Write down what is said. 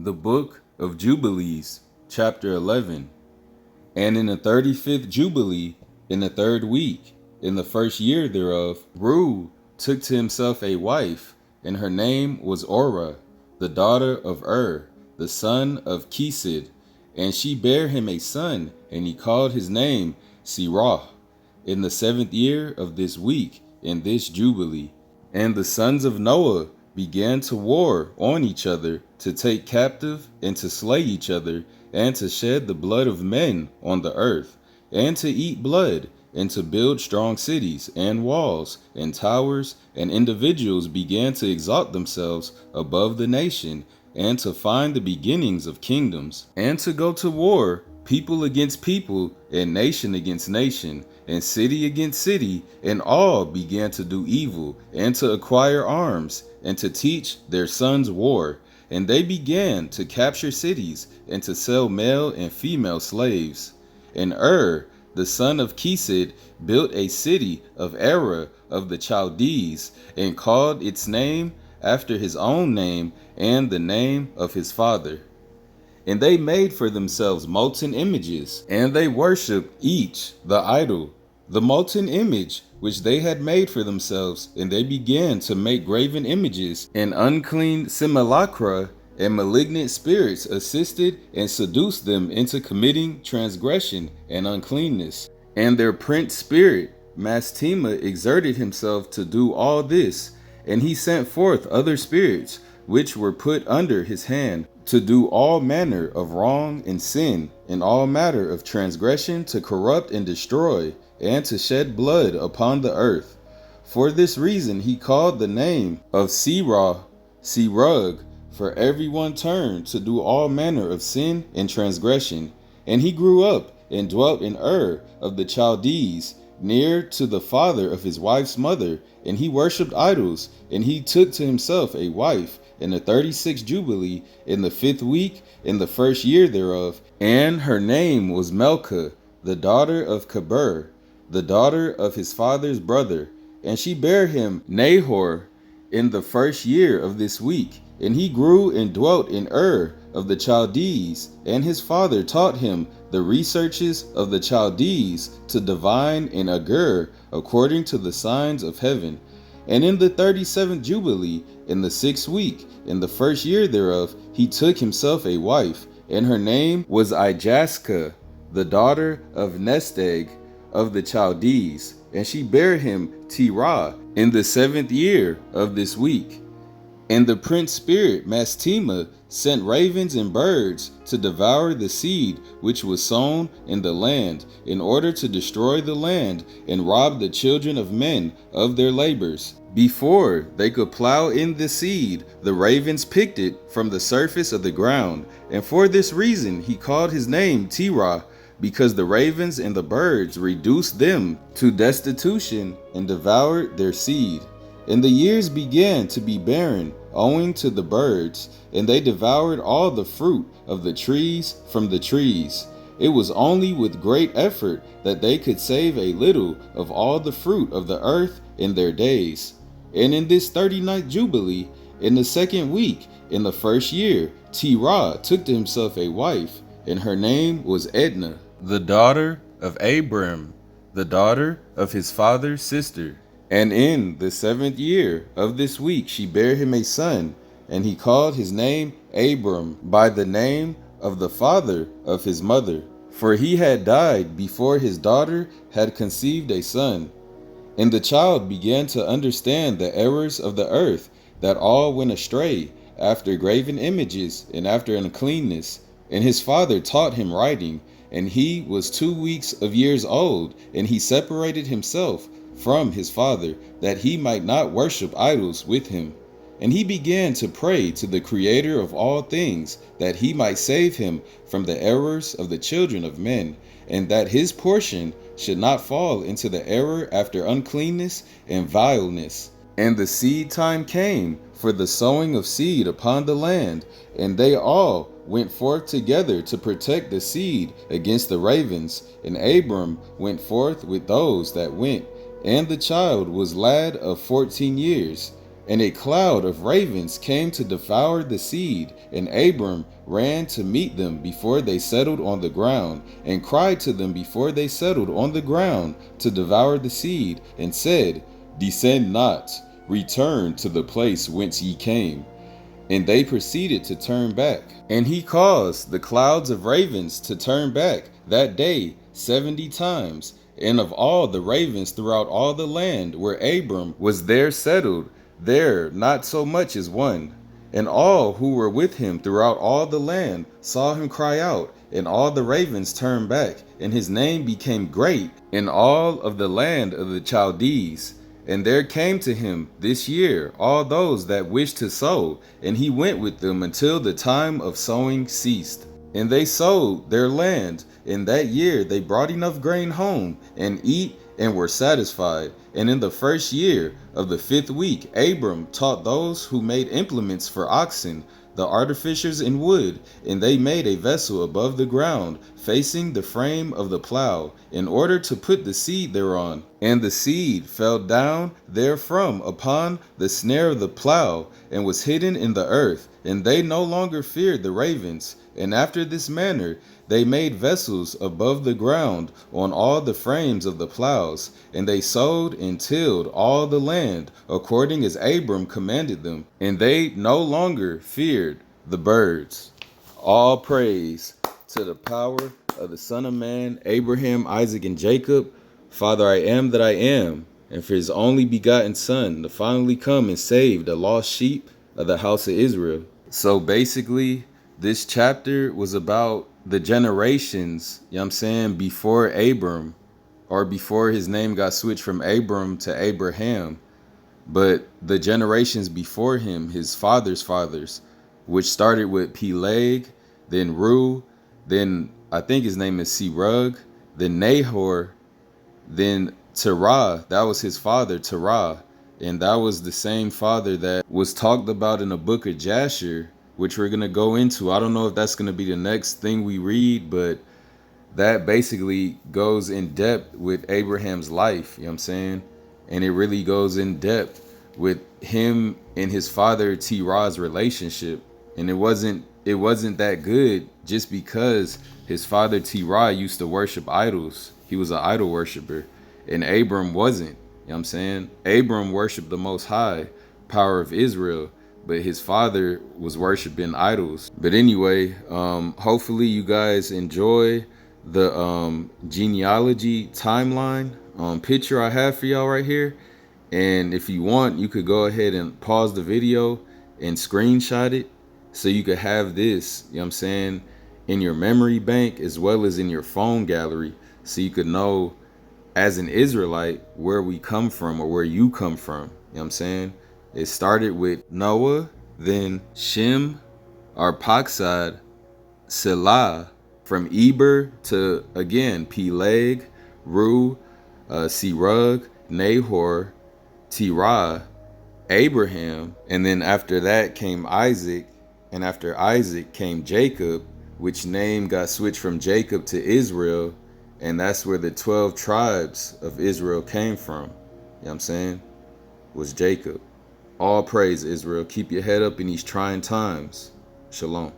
The Book of Jubilees, chapter 11. And in the 35th Jubilee, in the 3rd week, in the 1st year thereof, Ru took to himself a wife, and her name was Orah, the daughter of the son of Kisid. And she bare him a son, and he called his name Serah, in the 7th year of this week, in this Jubilee. And the sons of Noah began to war on each other, to take captive, and to slay each other, and to shed the blood of men on the earth, and to eat blood, and to build strong cities, and walls, and towers, and individuals began to exalt themselves above the nation, and to find the beginnings of kingdoms, and to go to war, people against people, and nation against nation, and city against city, and all began to do evil, and to acquire arms, and to teach their sons war. And they began to capture cities, and to sell male and female slaves. And the son of Kisid, built a city of Erah of the Chaldees, and called its name after his own name and the name of his father. And they made for themselves molten images, and they worshipped each the idol, the molten image which they had made for themselves. And they began to make graven images, and unclean simulacra, and malignant spirits assisted and seduced them into committing transgression and uncleanness. And their prince spirit, Mastema, exerted himself to do all this, and he sent forth other spirits, which were put under his hand, to do all manner of wrong and sin, and all matter of transgression, to corrupt and destroy, and to shed blood upon the earth. For this reason he called the name of Serah, Serug, for everyone turned to do all manner of sin and transgression. And he grew up and dwelt in of the Chaldees, near to the father of his wife's mother, and he worshipped idols. And he took to himself a wife in the 36th Jubilee, in the 5th week, in the 1st year thereof, and her name was Melka, the daughter of Kabir, the daughter of his father's brother. And she bare him Nahor in the 1st year of this week. And he grew and dwelt in of the Chaldees, and his father taught him the researches of the Chaldees, to divine in Agur according to the signs of heaven. And in the 37th Jubilee, in the 6th week, in the 1st year thereof, he took himself a wife, and her name was Ijaska, the daughter of Nesteg of the Chaldees. And she bare him Terah in the 7th year of this week. And the prince spirit Mastema sent ravens and birds to devour the seed which was sown in the land, in order to destroy the land and rob the children of men of their labors. Before they could plow in the seed, the ravens picked it from the surface of the ground. And for this reason he called his name Terah, because the ravens and the birds reduced them to destitution and devoured their seed. And the years began to be barren, owing to the birds, and they devoured all the fruit of the trees from the trees. It was only with great effort that they could save a little of all the fruit of the earth in their days. And in this 39th Jubilee, in the 2nd week, in the 1st year, Terah took to himself a wife, and her name was Edna, the daughter of Abram, the daughter of his father's sister. And in the 7th year of this week she bare him a son, and he called his name Abram, by the name of the father of his mother, for he had died before his daughter had conceived a son. And the child began to understand the errors of the earth, that all went astray after graven images and after uncleanness. And his father taught him writing, and he was 2 weeks of years old, and he separated himself from his father, that he might not worship idols with him. And he began to pray to the Creator of all things, that he might save him from the errors of the children of men, and that his portion should not fall into the error after uncleanness and vileness. And the seed time came for the sowing of seed upon the land, and they all went forth together to protect the seed against the ravens. And Abram went forth with those that went. And the child was lad of 14 years. And a cloud of ravens came to devour the seed, and Abram ran to meet them before they settled on the ground, and cried to them before they settled on the ground to devour the seed, and said, Descend not, return to the place whence ye came. And they proceeded to turn back. And he caused the clouds of ravens to turn back that day 70 times. And of all the ravens throughout all the land where Abram was there settled, there not so much as one. And all who were with him throughout all the land saw him cry out, and all the ravens turned back, and his name became great in all of the land of the Chaldees. And there came to him this year all those that wished to sow, and he went with them until the time of sowing ceased. And they sowed their land. In that year they brought enough grain home, and eat, and were satisfied. And in the first year of the 5th week, Abram taught those who made implements for oxen, the artificers in wood, and they made a vessel above the ground, facing the frame of the plow, in order to put the seed thereon. And the seed fell down therefrom upon the snare of the plow, and was hidden in the earth, and they no longer feared the ravens. And after this manner they made vessels above the ground on all the frames of the plows, and they sowed and tilled all the land, according as Abram commanded them, and they no longer feared the birds. All praise to the power of the Son of Man, Abraham, Isaac, and Jacob, Father, I am that I am, and for his only begotten Son to finally come and save the lost sheep of the house of Israel. So basically, this chapter was about the generations, you know what I'm saying, before Abram, or before his name got switched from Abram to Abraham. But the generations before him, his father's fathers, which started with Peleg, then Ru, then I think his name is Serug, then Nahor, then Terah. That was his father, Terah. And that was the same father that was talked about in the book of Jasher, which we're going to go into. I don't know if that's going to be the next thing we read, but that basically goes in depth with Abraham's life, you know what I'm saying? And it really goes in depth with him and his father Terah's relationship. And it wasn't that good just because his father Terah used to worship idols. He was an idol worshiper, and Abram wasn't, you know what I'm saying? Abram worshiped the Most High, power of Israel, but his father was worshiping idols. But anyway, hopefully you guys enjoy the genealogy timeline picture I have for y'all right here. And if you want, you could go ahead and pause the video and screenshot it so you could have this, you know what I'm saying, in your memory bank as well as in your phone gallery, so you could know as an Israelite where we come from, or where you come from, you know what I'm saying? It started with Noah, then Shem, Arphaxad, Selah, from Eber to, again, Peleg, Ru, Serug, Nahor, Terah, Abraham, and then after that came Isaac, and after Isaac came Jacob, which name got switched from Jacob to Israel, and that's where the 12 tribes of Israel came from, you know what I'm saying, was Jacob. All praise, Israel. Keep your head up in these trying times. Shalom.